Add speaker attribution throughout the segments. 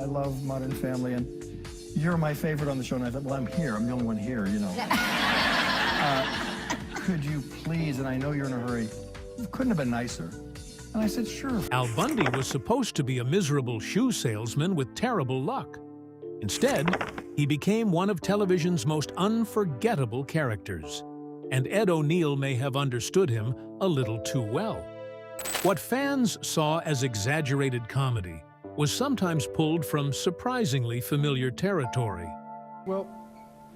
Speaker 1: I love Modern Family, and you're my favorite on the show. And I thought, well, I'm here. I'm the only one here, you know. Could you please, and I know you're in a hurry, couldn't have been nicer. And I said, sure.
Speaker 2: Al Bundy was supposed to be a miserable shoe salesman with terrible luck. Instead, he became one of television's most unforgettable characters. And Ed O'Neill may have understood him a little too well. What fans saw as exaggerated comedy was sometimes pulled from surprisingly familiar territory.
Speaker 1: Well,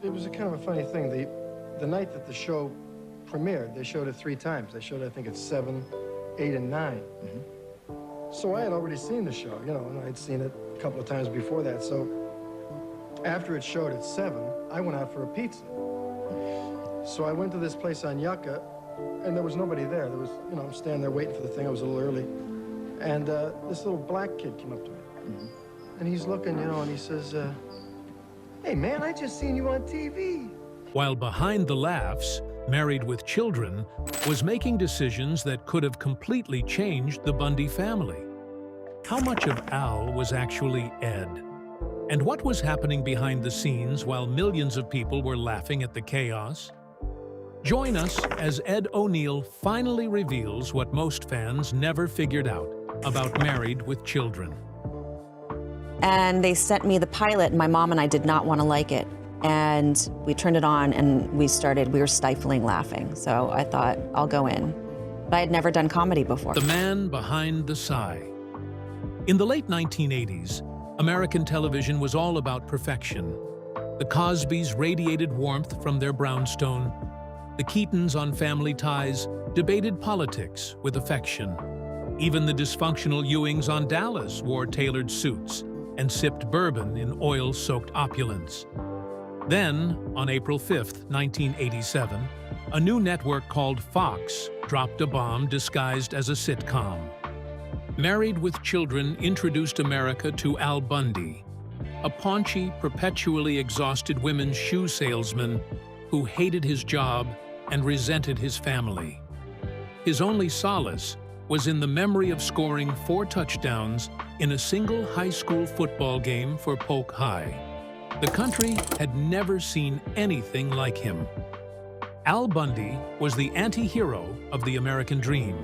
Speaker 1: it was a kind of a funny thing. The night that the show premiered, they showed it 3 times. They showed it, I think, at 7, 8, and 9. So I had already seen the show, you know, and I'd seen it a couple of times before that. So after it showed at 7, I went out for a pizza. So I went to this place on Yucca, and there was nobody there. There was, you know, I'm standing there waiting for the thing. I was a little early. And this little black kid came up to me. And he's looking, you know, and he says, hey, man, I just seen you on TV.
Speaker 2: While behind the laughs, Married with Children was making decisions that could have completely changed the Bundy family. How much of Al was actually Ed? And what was happening behind the scenes while millions of people were laughing at the chaos? Join us as Ed O'Neill finally reveals what most fans never figured out about Married with Children.
Speaker 3: And they sent me the pilot, and my mom and I did not want to like it. And we turned it on, and we were stifling laughing. So I thought, I'll go in. But I had never done comedy before.
Speaker 2: The man behind the sigh. In the late 1980s, American television was all about perfection. The Cosbys radiated warmth from their brownstone. The Keatons on Family Ties debated politics with affection. Even the dysfunctional Ewings on Dallas wore tailored suits and sipped bourbon in oil-soaked opulence. Then, on April 5, 1987, a new network called Fox dropped a bomb disguised as a sitcom. Married with Children introduced America to Al Bundy, a paunchy, perpetually exhausted women's shoe salesman who hated his job and resented his family. His only solace was in the memory of scoring 4 touchdowns in a single high school football game for Polk High. The country had never seen anything like him. Al Bundy was the anti-hero of the American dream.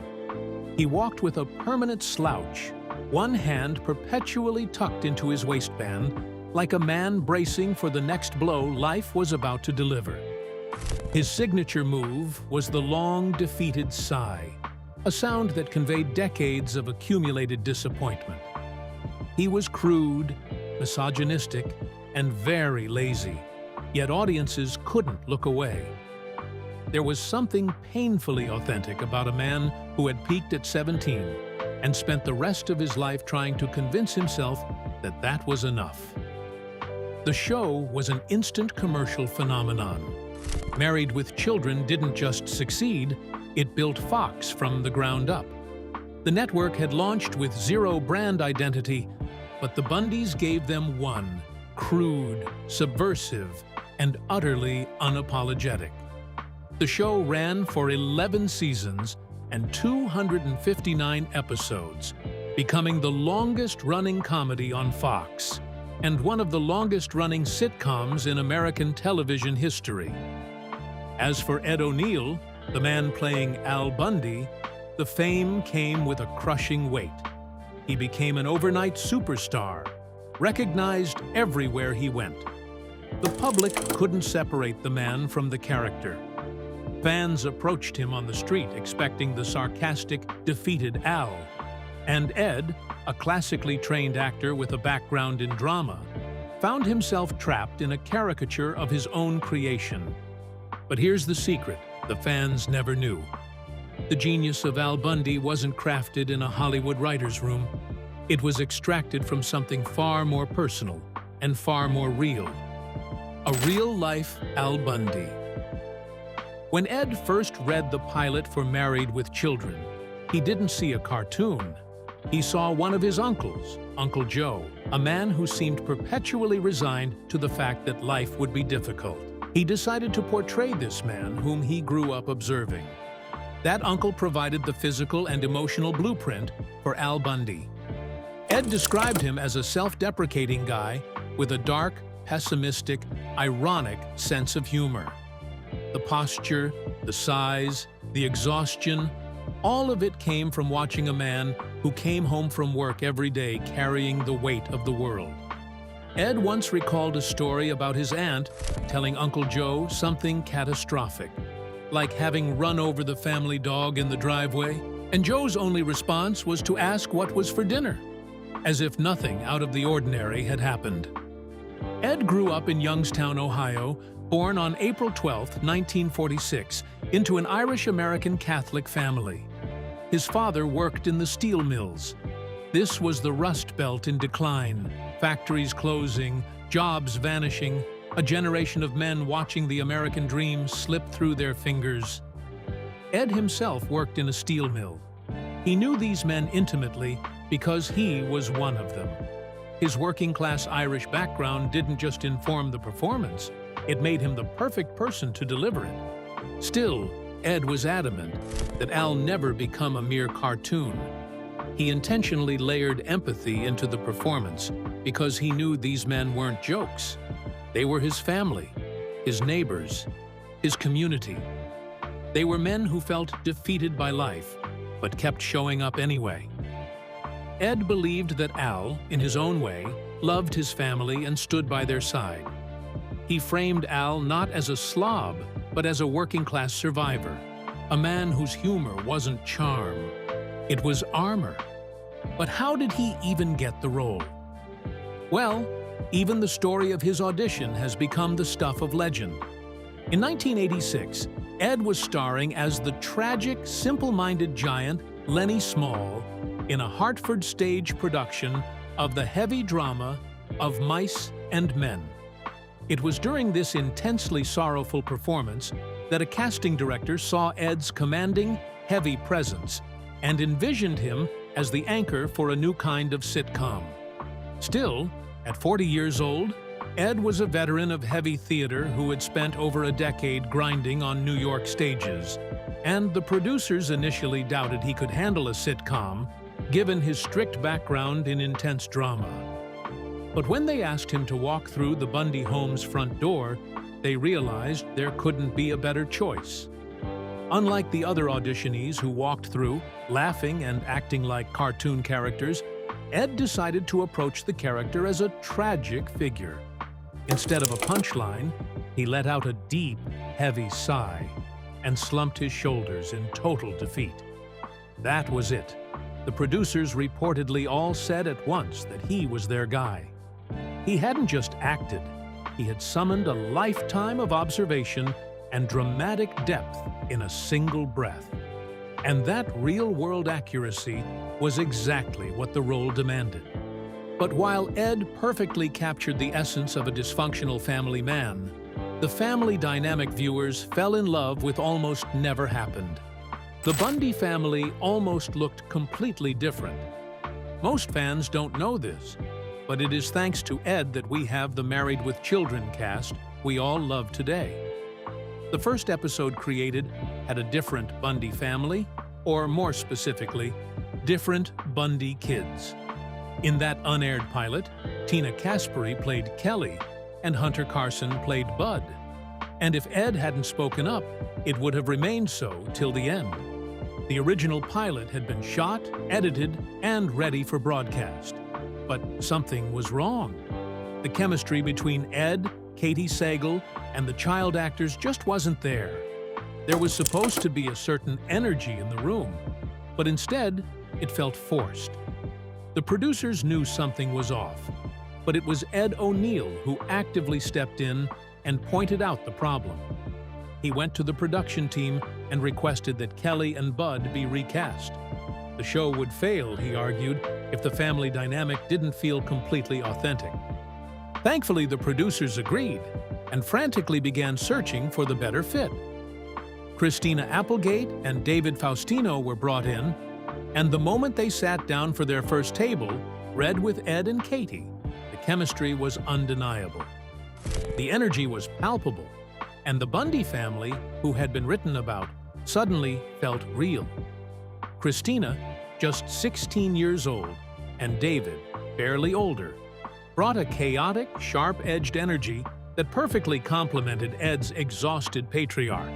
Speaker 2: He walked with a permanent slouch, one hand perpetually tucked into his waistband, like a man bracing for the next blow life was about to deliver. His signature move was the long, defeated sigh, a sound that conveyed decades of accumulated disappointment. He was crude, misogynistic, and very lazy, yet audiences couldn't look away. There was something painfully authentic about a man who had peaked at 17 and spent the rest of his life trying to convince himself that that was enough. The show was an instant commercial phenomenon. Married with Children didn't just succeed, it built Fox from the ground up. The network had launched with 0 brand identity, but the Bundys gave them one: crude, subversive, and utterly unapologetic. The show ran for 11 seasons and 259 episodes, becoming the longest-running comedy on Fox and one of the longest-running sitcoms in American television history. As for Ed O'Neill, the man playing Al Bundy, the fame came with a crushing weight. He became an overnight superstar, recognized everywhere he went. The public couldn't separate the man from the character. Fans approached him on the street expecting the sarcastic, defeated Al. And Ed, a classically trained actor with a background in drama, found himself trapped in a caricature of his own creation. But here's the secret the fans never knew. The genius of Al Bundy wasn't crafted in a Hollywood writer's room. It was extracted from something far more personal and far more real. A real-life Al Bundy. When Ed first read the pilot for Married with Children, he didn't see a cartoon. He saw one of his uncles, Uncle Joe, a man who seemed perpetually resigned to the fact that life would be difficult. He decided to portray this man whom he grew up observing. That uncle provided the physical and emotional blueprint for Al Bundy. Ed described him as a self-deprecating guy with a dark, pessimistic, ironic sense of humor. The posture, the size, the exhaustion, all of it came from watching a man who came home from work every day carrying the weight of the world. Ed once recalled a story about his aunt telling Uncle Joe something catastrophic, like having run over the family dog in the driveway, and Joe's only response was to ask what was for dinner, as if nothing out of the ordinary had happened. Ed grew up in Youngstown, Ohio, born on April 12, 1946, into an Irish-American Catholic family. His father worked in the steel mills. This was the Rust Belt in decline, factories closing, jobs vanishing, a generation of men watching the American dream slip through their fingers. Ed himself worked in a steel mill. He knew these men intimately because he was one of them. His working-class Irish background didn't just inform the performance, it made him the perfect person to deliver it. Still, Ed was adamant that Al never become a mere cartoon. He intentionally layered empathy into the performance because he knew these men weren't jokes. They were his family, his neighbors, his community. They were men who felt defeated by life, but kept showing up anyway. Ed believed that Al, in his own way, loved his family and stood by their side. He framed Al not as a slob, but as a working-class survivor, a man whose humor wasn't charm. It was armor. But how did he even get the role? Well, even the story of his audition has become the stuff of legend. In 1986, Ed was starring as the tragic, simple-minded giant Lenny Small in a Hartford stage production of the heavy drama of Mice and Men. It was during this intensely sorrowful performance that a casting director saw Ed's commanding, heavy presence and envisioned him as the anchor for a new kind of sitcom. Still, at 40 years old, Ed was a veteran of heavy theater who had spent over a decade grinding on New York stages, and the producers initially doubted he could handle a sitcom, given his strict background in intense drama. But when they asked him to walk through the Bundy home's front door, they realized there couldn't be a better choice. Unlike the other auditionees who walked through, laughing and acting like cartoon characters, Ed decided to approach the character as a tragic figure. Instead of a punchline, he let out a deep, heavy sigh and slumped his shoulders in total defeat. That was it. The producers reportedly all said at once that he was their guy. He hadn't just acted, he had summoned a lifetime of observation and dramatic depth in a single breath. And that real-world accuracy was exactly what the role demanded. But while Ed perfectly captured the essence of a dysfunctional family man, the family dynamic viewers fell in love with almost never happened. The Bundy family almost looked completely different. Most fans don't know this, but it is thanks to Ed that we have the Married with Children cast we all love today. The first episode created had a different Bundy family, or more specifically, different Bundy kids. In that unaired pilot, Tina Caspary played Kelly, and Hunter Carson played Bud. And if Ed hadn't spoken up, it would have remained so till the end. The original pilot had been shot, edited, and ready for broadcast. But something was wrong. The chemistry between Ed, Katie Sagal, and the child actors just wasn't there. There was supposed to be a certain energy in the room, but instead, it felt forced. The producers knew something was off, but it was Ed O'Neill who actively stepped in and pointed out the problem. He went to the production team and requested that Kelly and Bud be recast. The show would fail, he argued, if the family dynamic didn't feel completely authentic. Thankfully, the producers agreed and frantically began searching for the better fit. Christina Applegate and David Faustino were brought in, and the moment they sat down for their first table, read with Ed and Katie, the chemistry was undeniable. The energy was palpable, and the Bundy family, who had been written about, suddenly felt real. Christina, just 16 years old, and David, barely older, brought a chaotic, sharp-edged energy that perfectly complemented Ed's exhausted patriarch.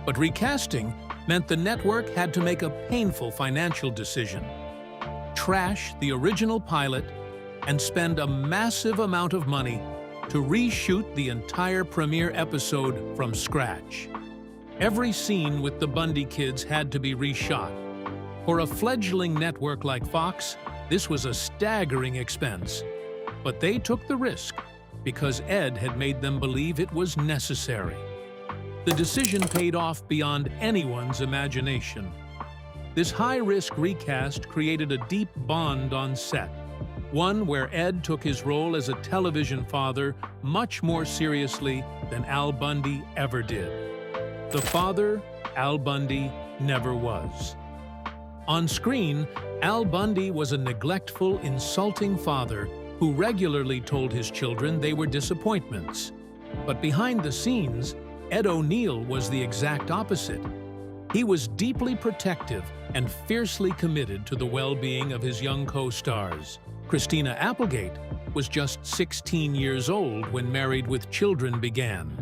Speaker 2: But recasting meant the network had to make a painful financial decision: trash the original pilot and spend a massive amount of money to reshoot the entire premiere episode from scratch. Every scene with the Bundy kids had to be reshot. For a fledgling network like Fox, this was a staggering expense. But they took the risk because Ed had made them believe it was necessary. The decision paid off beyond anyone's imagination. This high-risk recast created a deep bond on set, one where Ed took his role as a television father much more seriously than Al Bundy ever did. The father Al Bundy never was. On screen, Al Bundy was a neglectful, insulting father who regularly told his children they were disappointments. But behind the scenes, Ed O'Neill was the exact opposite. He was deeply protective and fiercely committed to the well-being of his young co-stars. Christina Applegate was just 16 years old when Married with Children began.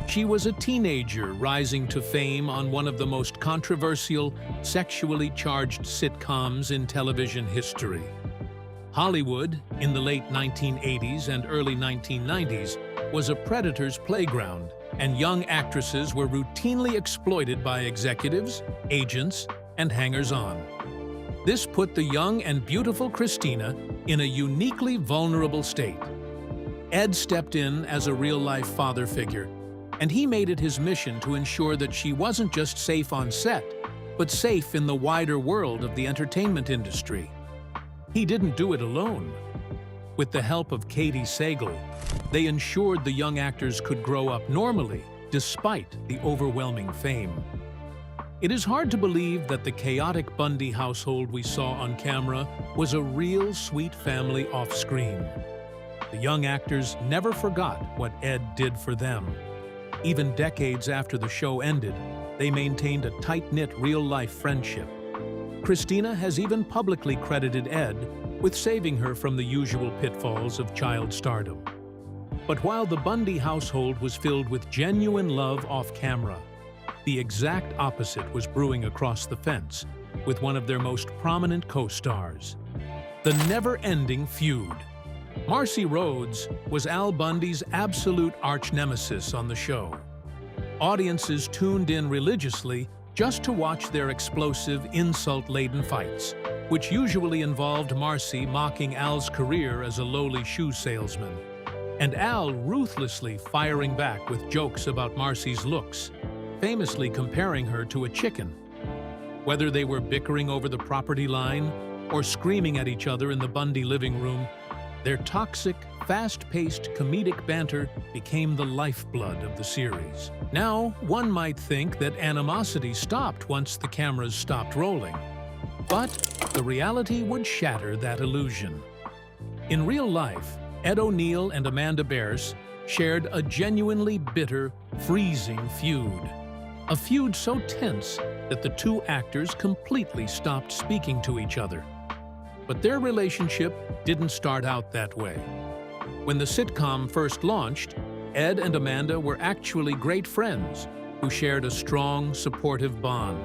Speaker 2: She was a teenager rising to fame on one of the most controversial, sexually charged sitcoms in television history. Hollywood, in the late 1980s and early 1990s, was a predator's playground, and young actresses were routinely exploited by executives, agents, and hangers-on. This put the young and beautiful Christina in a uniquely vulnerable state. Ed stepped in as a real-life father figure, and he made it his mission to ensure that she wasn't just safe on set, but safe in the wider world of the entertainment industry. He didn't do it alone. With the help of Katie Sagal, they ensured the young actors could grow up normally despite the overwhelming fame. It is hard to believe that the chaotic Bundy household we saw on camera was a real sweet family off-screen. The young actors never forgot what Ed did for them. Even decades after the show ended, they maintained a tight-knit real-life friendship. Christina has even publicly credited Ed with saving her from the usual pitfalls of child stardom. But while the Bundy household was filled with genuine love off-camera, the exact opposite was brewing across the fence with one of their most prominent co-stars: the never-ending feud. Marcy Rhodes was Al Bundy's absolute arch-nemesis on the show. Audiences tuned in religiously just to watch their explosive, insult-laden fights, which usually involved Marcy mocking Al's career as a lowly shoe salesman, and Al ruthlessly firing back with jokes about Marcy's looks, famously comparing her to a chicken. Whether they were bickering over the property line or screaming at each other in the Bundy living room, their toxic, fast-paced comedic banter became the lifeblood of the series. Now, one might think that animosity stopped once the cameras stopped rolling. But the reality would shatter that illusion. In real life, Ed O'Neill and Amanda Bearse shared a genuinely bitter, freezing feud. A feud so tense that the two actors completely stopped speaking to each other. But their relationship didn't start out that way. When the sitcom first launched, Ed and Amanda were actually great friends who shared a strong, supportive bond,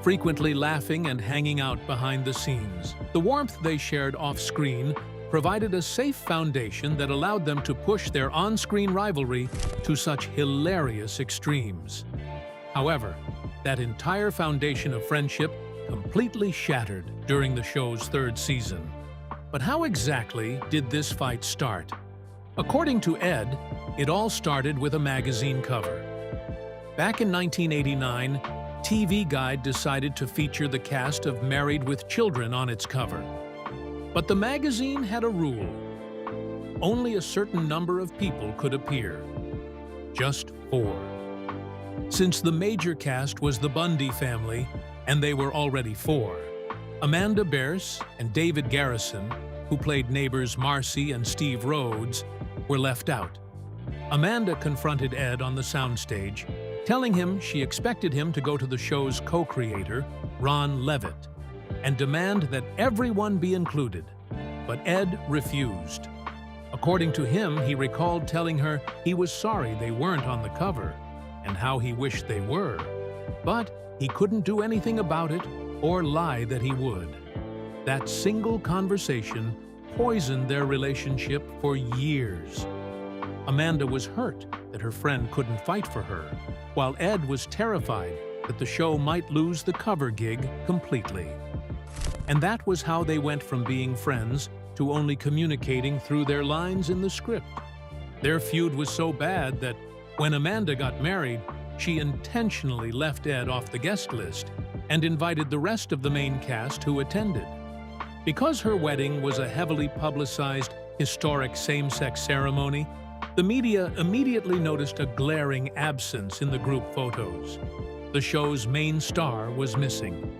Speaker 2: frequently laughing and hanging out behind the scenes. The warmth they shared off-screen provided a safe foundation that allowed them to push their on-screen rivalry to such hilarious extremes. However, that entire foundation of friendship completely shattered during the show's third season. But how exactly did this fight start? According to Ed, it all started with a magazine cover. Back in 1989, TV Guide decided to feature the cast of Married with Children on its cover. But the magazine had a rule. Only a certain number of people could appear. Just 4. Since the major cast was the Bundy family, and they were already 4, Amanda Bearse and David Garrison, who played neighbors Marcy and Steve Rhodes, were left out. Amanda confronted Ed on the soundstage, telling him she expected him to go to the show's co-creator, Ron Levitt, and demand that everyone be included. But Ed refused. According to him, he recalled telling her he was sorry they weren't on the cover and how he wished they were, but he couldn't do anything about it or lie that he would. That single conversation poisoned their relationship for years. Amanda was hurt that her friend couldn't fight for her, while Ed was terrified that the show might lose the cover gig completely. And that was how they went from being friends to only communicating through their lines in the script. Their feud was so bad that when Amanda got married, she intentionally left Ed off the guest list and invited the rest of the main cast who attended. Because her wedding was a heavily publicized, historic same-sex ceremony, the media immediately noticed a glaring absence in the group photos. The show's main star was missing.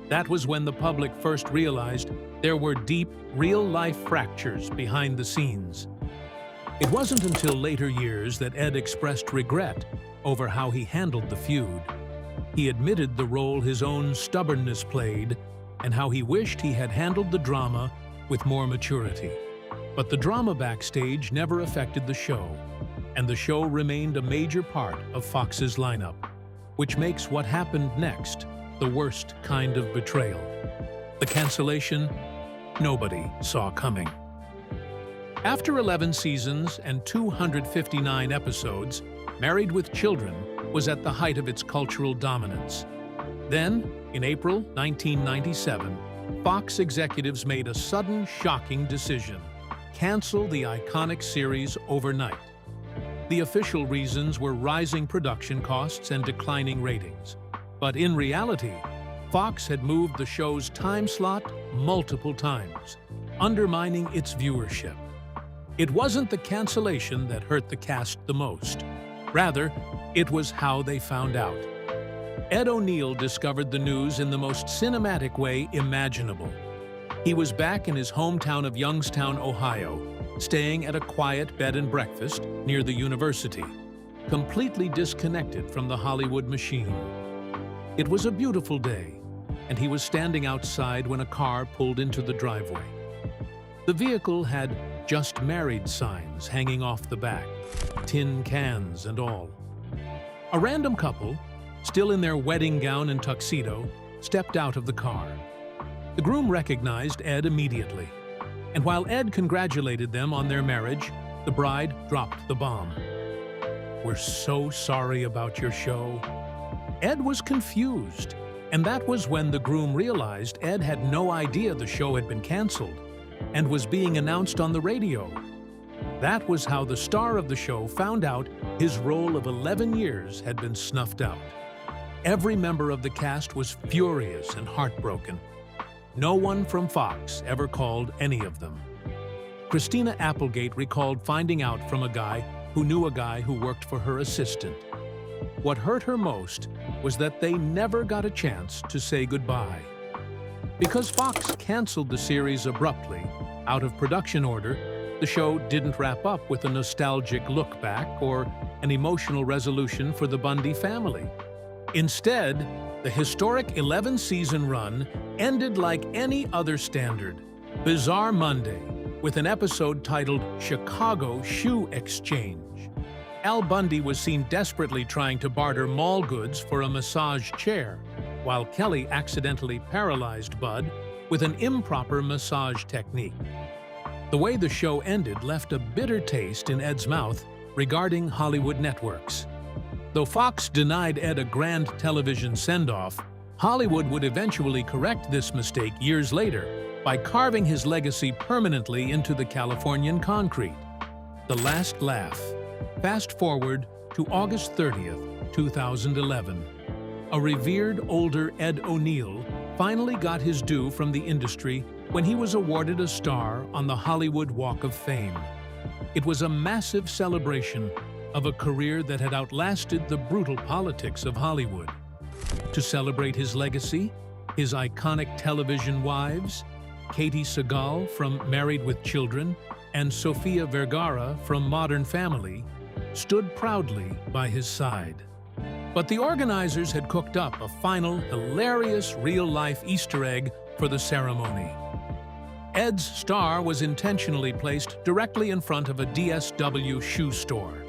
Speaker 2: That was when the public first realized there were deep, real-life fractures behind the scenes. It wasn't until later years that Ed expressed regret over how he handled the feud. He admitted the role his own stubbornness played and how he wished he had handled the drama with more maturity. But the drama backstage never affected the show, and the show remained a major part of Fox's lineup, which makes what happened next the worst kind of betrayal. The cancellation nobody saw coming. After 11 seasons and 259 episodes, Married with Children was at the height of its cultural dominance. Then, in April 1997, Fox executives made a sudden, shocking decision: cancel the iconic series overnight. The official reasons were rising production costs and declining ratings. But in reality, Fox had moved the show's time slot multiple times, undermining its viewership. It wasn't the cancellation that hurt the cast the most. Rather, it was how they found out. Ed O'Neill discovered the news in the most cinematic way imaginable. He was back in his hometown of Youngstown, Ohio, staying at a quiet bed and breakfast near the university, completely disconnected from the Hollywood machine. It was a beautiful day, and he was standing outside when a car pulled into the driveway. The vehicle had "Just Married" signs hanging off the back, tin cans and all. A random couple, still in their wedding gown and tuxedo, stepped out of the car. The groom recognized Ed immediately, and while Ed congratulated them on their marriage, the bride dropped the bomb. "We're so sorry about your show." Ed was confused, and that was when the groom realized Ed had no idea the show had been canceled and was being announced on the radio. That was how the star of the show found out his role of 11 years had been snuffed out. Every member of the cast was furious and heartbroken. No one from Fox ever called any of them. Christina Applegate recalled finding out from a guy who knew a guy who worked for her assistant. What hurt her most was that they never got a chance to say goodbye. Because Fox canceled the series abruptly, out of production order, the show didn't wrap up with a nostalgic look back or an emotional resolution for the Bundy family. Instead, the historic 11-season run ended like any other standard: Bizarre Monday, with an episode titled Chicago Shoe Exchange. Al Bundy was seen desperately trying to barter mall goods for a massage chair, while Kelly accidentally paralyzed Bud with an improper massage technique. The way the show ended left a bitter taste in Ed's mouth regarding Hollywood networks. Though Fox denied Ed a grand television send-off, Hollywood would eventually correct this mistake years later by carving his legacy permanently into the Californian concrete. The Last Laugh. Fast forward to August 30th, 2011. A revered older Ed O'Neill finally got his due from the industry when he was awarded a star on the Hollywood Walk of Fame. It was a massive celebration of a career that had outlasted the brutal politics of Hollywood. To celebrate his legacy, his iconic television wives, Katie Sagal from Married with Children and Sofia Vergara from Modern Family, stood proudly by his side. But the organizers had cooked up a final, hilarious real-life Easter egg for the ceremony. Ed's star was intentionally placed directly in front of a DSW shoe store.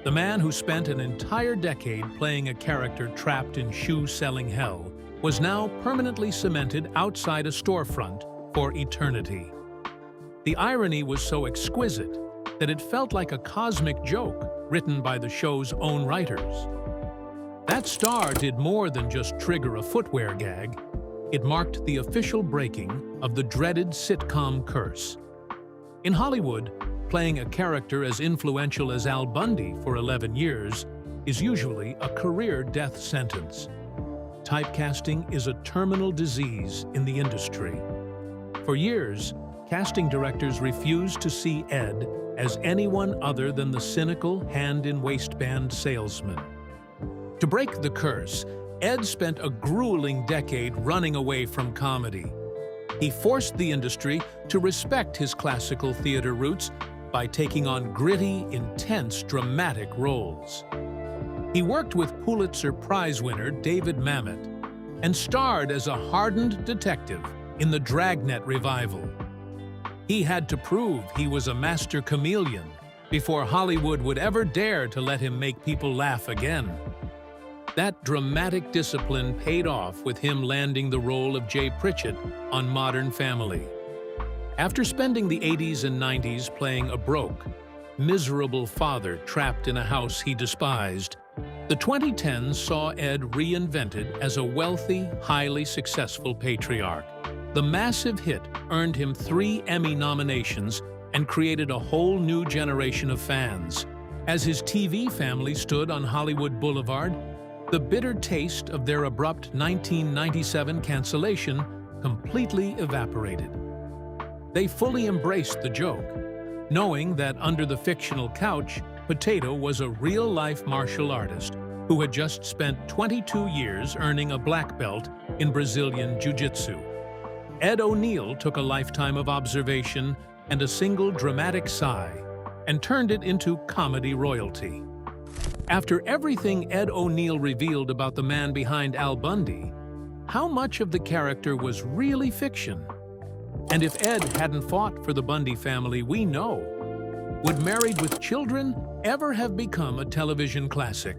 Speaker 2: The man who spent an entire decade playing a character trapped in shoe-selling hell was now permanently cemented outside a storefront for eternity. The irony was so exquisite that it felt like a cosmic joke written by the show's own writers. That star did more than just trigger a footwear gag. It marked the official breaking of the dreaded sitcom curse. In Hollywood, playing a character as influential as Al Bundy for 11 years is usually a career death sentence. Typecasting is a terminal disease in the industry. For years, casting directors refused to see Ed as anyone other than the cynical hand-in-waistband salesman. To break the curse, Ed spent a grueling decade running away from comedy. He forced the industry to respect his classical theater roots by taking on gritty, intense, dramatic roles. He worked with Pulitzer Prize winner David Mamet and starred as a hardened detective in the Dragnet revival. He had to prove he was a master chameleon before Hollywood would ever dare to let him make people laugh again. That dramatic discipline paid off with him landing the role of Jay Pritchett on Modern Family. After spending the 80s and 90s playing a broke, miserable father trapped in a house he despised, the 2010s saw Ed reinvented as a wealthy, highly successful patriarch. The massive hit earned him 3 Emmy nominations and created a whole new generation of fans. As his TV family stood on Hollywood Boulevard, the bitter taste of their abrupt 1997 cancellation completely evaporated. They fully embraced the joke, knowing that under the fictional couch, Potato was a real-life martial artist who had just spent 22 years earning a black belt in Brazilian Jiu-Jitsu. Ed O'Neill took a lifetime of observation and a single dramatic sigh and turned it into comedy royalty. After everything Ed O'Neill revealed about the man behind Al Bundy, how much of the character was really fiction? And if Ed hadn't fought for the Bundy family we know, would Married with Children ever have become a television classic?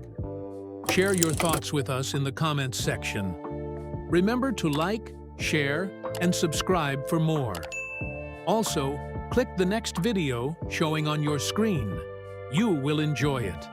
Speaker 2: Share your thoughts with us in the comments section. Remember to like, share, and subscribe for more. Also, click the next video showing on your screen. You will enjoy it.